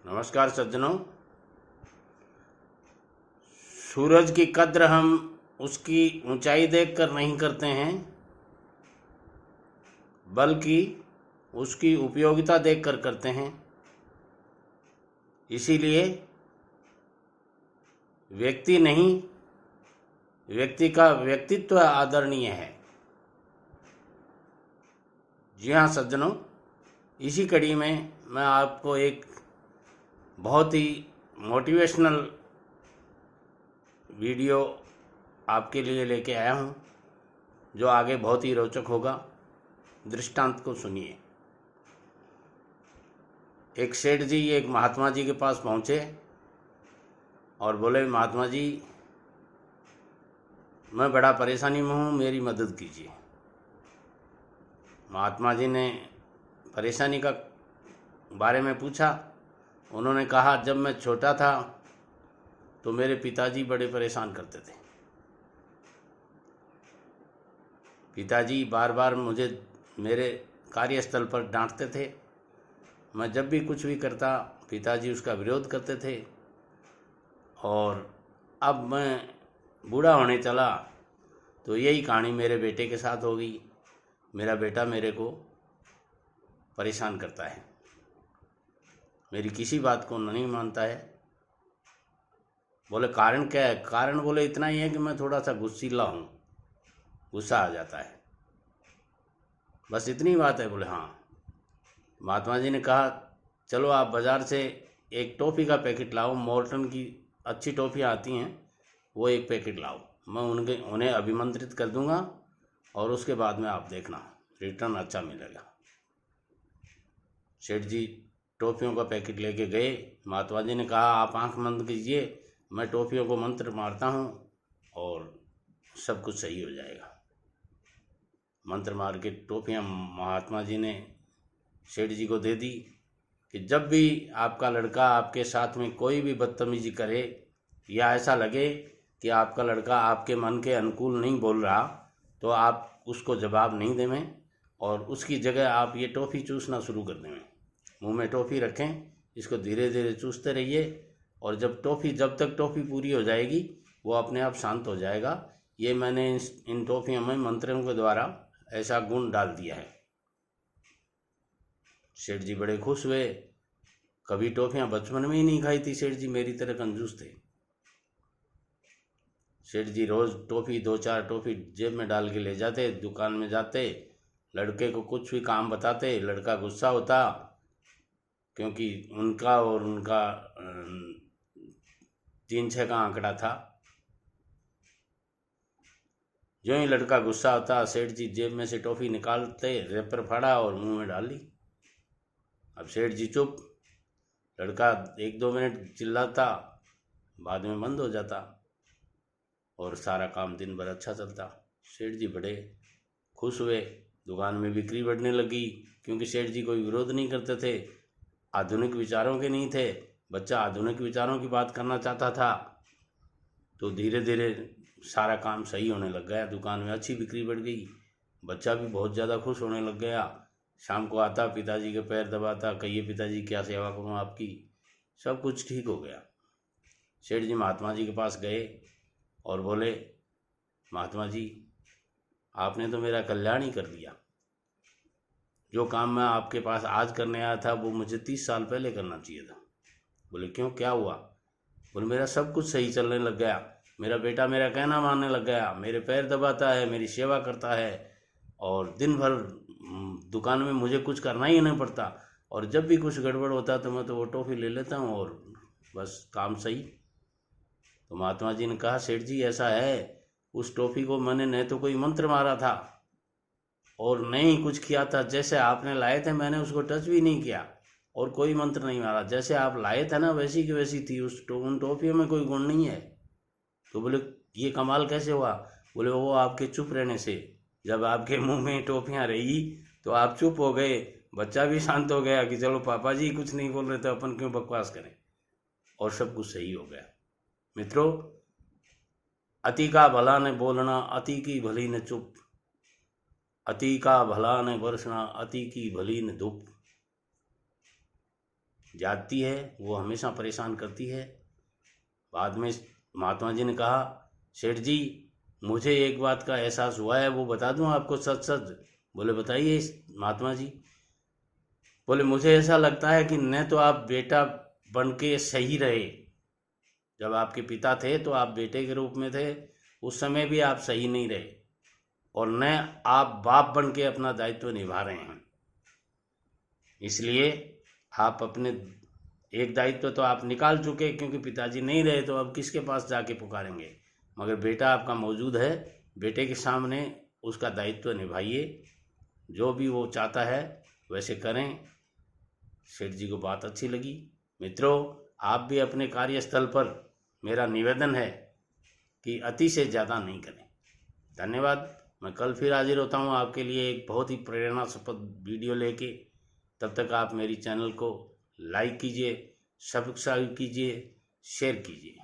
नमस्कार सज्जनों। सूरज की कद्र हम उसकी ऊंचाई देखकर नहीं करते हैं, बल्कि उसकी उपयोगिता देखकर करते हैं। इसीलिए व्यक्ति नहीं, व्यक्ति का व्यक्तित्व आदरणीय है। जी हाँ सज्जनों, इसी कड़ी में मैं आपको एक बहुत ही मोटिवेशनल वीडियो आपके लिए लेके आया हूँ, जो आगे बहुत ही रोचक होगा। दृष्टांत को सुनिए। एक सेठ जी एक महात्मा जी के पास पहुँचे और बोले, महात्मा जी मैं बड़ा परेशानी में हूँ, मेरी मदद कीजिए। महात्मा जी ने परेशानी का बारे में पूछा। उन्होंने कहा, जब मैं छोटा था तो मेरे पिताजी बड़े परेशान करते थे। पिताजी बार बार मुझे मेरे कार्यस्थल पर डांटते थे। मैं जब भी कुछ भी करता, पिताजी उसका विरोध करते थे। और अब मैं बूढ़ा होने चला तो यही कहानी मेरे बेटे के साथ हो गई। मेरा बेटा मेरे को परेशान करता है, मेरी किसी बात को नहीं मानता है। बोले कारण क्या है? कारण बोले इतना ही है कि मैं थोड़ा सा गुस्सीला हूँ, गुस्सा आ जाता है, बस इतनी बात है। बोले हाँ। महात्मा जी ने कहा, चलो आप बाज़ार से एक टॉफ़ी का पैकेट लाओ, मोर्टन की अच्छी टॉफ़ियाँ आती हैं, वो एक पैकेट लाओ। मैं उन्हें अभिमंत्रित कर दूंगा और उसके बाद में आप देखना रिटर्न अच्छा मिलेगा। सेठ जी टॉफ़ियों का पैकेट लेके गए। महात्मा जी ने कहा, आप आंख बंद कीजिए, मैं टॉफ़ियों को मंत्र मारता हूँ और सब कुछ सही हो जाएगा। मंत्र मार के टॉफ़ियाँ महात्मा जी ने सेठ जी को दे दी कि जब भी आपका लड़का आपके साथ में कोई भी बदतमीजी करे या ऐसा लगे कि आपका लड़का आपके मन के अनुकूल नहीं बोल रहा, तो आप उसको जवाब नहीं देवें और उसकी जगह आप ये टॉफ़ी चूसना शुरू कर देवें। मुंह में टॉफ़ी रखें, इसको धीरे धीरे चूसते रहिए और जब तक टॉफ़ी पूरी हो जाएगी वो अपने आप शांत हो जाएगा। ये मैंने इन टॉफ़ियों में मंत्रों के द्वारा ऐसा गुण डाल दिया है। सेठ जी बड़े खुश हुए। कभी टॉफ़ियाँ बचपन में ही नहीं खाई थी सेठ जी, मेरी तरह कंजूस थे। सेठ जी रोज़ टॉफ़ी 2-4 टॉफ़ी जेब में डाल के ले जाते, दुकान में जाते, लड़के को कुछ भी काम बताते, लड़का गुस्सा होता क्योंकि उनका और उनका 3-6 का आंकड़ा था। जो ही लड़का गुस्सा होता, सेठ जी जेब में से टॉफ़ी निकालते, रैपर फाड़ा और मुंह में डाल ली। अब सेठ जी चुप। लड़का 1-2 मिनट चिल्लाता, बाद में बंद हो जाता और सारा काम दिन भर अच्छा चलता। सेठ जी बड़े खुश हुए। दुकान में बिक्री बढ़ने लगी क्योंकि सेठ जी कोई विरोध नहीं करते थे, आधुनिक विचारों के नहीं थे। बच्चा आधुनिक विचारों की बात करना चाहता था तो धीरे धीरे सारा काम सही होने लग गया। दुकान में अच्छी बिक्री बढ़ गई, बच्चा भी बहुत ज़्यादा खुश होने लग गया। शाम को आता, पिताजी के पैर दबाता, कहिए पिताजी क्या सेवा करूँ आपकी। सब कुछ ठीक हो गया। सेठ जी महात्मा जी के पास गए और बोले, महात्मा जी आपने तो मेरा कल्याण ही कर दिया। जो काम मैं आपके पास आज करने आया था वो मुझे 30 साल पहले करना चाहिए था। बोले क्यों, क्या हुआ? बोले मेरा सब कुछ सही चलने लग गया, मेरा बेटा मेरा कहना मानने लग गया, मेरे पैर दबाता है, मेरी सेवा करता है और दिन भर दुकान में मुझे कुछ करना ही नहीं पड़ता। और जब भी कुछ गड़बड़ होता तो मैं तो वो टॉफ़ी ले लेता हूँ और बस काम सही। तो महात्मा जी ने कहा, सेठ जी ऐसा है, उस टॉफ़ी को मैंने न तो कोई मंत्र मारा था और न ही कुछ किया था। जैसे आपने लाए थे मैंने उसको टच भी नहीं किया और कोई मंत्र नहीं मारा। जैसे आप लाए थे ना वैसी की वैसी थी, उन टॉफ़ियों में कोई गुण नहीं है। तो बोले ये कमाल कैसे हुआ? बोले वो आपके चुप रहने से। जब आपके मुंह में टॉफ़ियाँ रही तो आप चुप हो गए, बच्चा भी शांत हो गया कि चलो पापा जी कुछ नहीं बोल रहे तो अपन क्यों बकवास करें, और सब कुछ सही हो गया। मित्रों, अति का भला ने बोलना, अति की भली ने चुप, अति का भला ने बरसना, अति की भली ने धूप। जाती है वो हमेशा परेशान करती है। बाद में महात्मा जी ने कहा, सेठ जी मुझे एक बात का एहसास हुआ है, वो बता दूं आपको सच सच? बोले बताइए महात्मा जी। बोले मुझे ऐसा लगता है कि न तो आप बेटा बन के सही रहे, जब आपके पिता थे तो आप बेटे के रूप में थे, उस समय भी आप सही नहीं रहे, और न आप बाप बन के अपना दायित्व निभा रहे हैं। इसलिए आप अपने एक दायित्व तो आप निकाल चुके, क्योंकि पिताजी नहीं रहे तो अब किसके पास जाके पुकारेंगे। मगर बेटा आपका मौजूद है, बेटे के सामने उसका दायित्व निभाइए, जो भी वो चाहता है वैसे करें। सेठ जी को बात अच्छी लगी। मित्रों, आप भी अपने कार्यस्थल पर, मेरा निवेदन है कि अति से ज़्यादा नहीं करें। धन्यवाद। मैं कल फिर हाजिर होता हूँ आपके लिए एक बहुत ही प्रेरणास्पद वीडियो लेके। तब तक आप मेरी चैनल को लाइक कीजिए, सब्सक्राइब कीजिए, शेयर कीजिए।